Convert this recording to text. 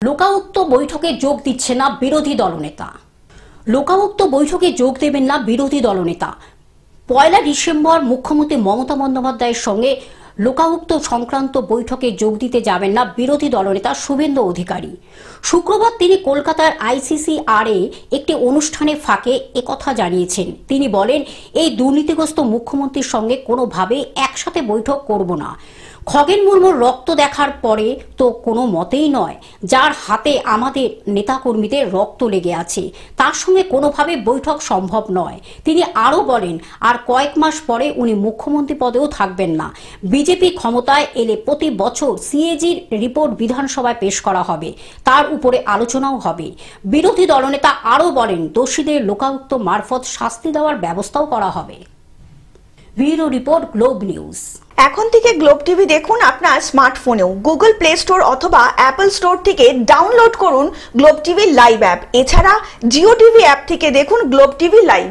লোকাউক্ত বৈঠকে যোগ দিচ্ছে না বিরোধী দলনেতা। লোকাউক্ত বৈঠকে যোগ দেবেন না বিরোধী দলনেতা। ১ ডিসেম্বর মুখ্যমন্ত্রী মমতা বন্দ্যোপাধ্যায়ের সঙ্গে লোকাউক্ত সংক্রান্ত বৈঠকে যোগ দিতে যাবেন না বিরোধী দলনেতা শুভেন্দু অধিকারী। শুক্রবার তিনি কলকাতার ICCR একটি অনুষ্ঠানে ফাঁকে একথা জানিয়েছেন। তিনি বলেন, এই দুর্নীতিগ্রস্ত মুখ্যমন্ত্রীর সঙ্গে কোনোভাবে একসাথে বৈঠক করব না। খগেন মুর্মুর রক্ত দেখার পরে তো কোনো মতেই নয়। যার হাতে আমাদের নেতাকর্মীদের রক্ত লেগে আছে, তার সঙ্গে কোনোভাবে বৈঠক সম্ভব নয়। তিনি আরও বলেন, আর কয়েক মাস পরে উনি মুখ্যমন্ত্রী পদেও থাকবেন না। বিজেপি ক্ষমতায় এলে প্রতি বছর CAGর রিপোর্ট বিধানসভায় পেশ করা হবে, তার উপরে আলোচনাও হবে। বিরোধী দলনেতা আরও বলেন, দোষীদের লোকাউক্ত মারফত শাস্তি দেওয়ার ব্যবস্থাও করা হবে। Bureau report, globe news. এখন থেকে গ্লোব টিভি দেখুন আপনার স্মার্টফোনেও। গুগল প্লে স্টোর অথবা অ্যাপল স্টোর থেকে ডাউনলোড করুন গ্লোব টিভি লাইভ অ্যাপ। এছাড়া জিও টিভি অ্যাপ থেকে দেখুন গ্লোব টিভি লাইভ।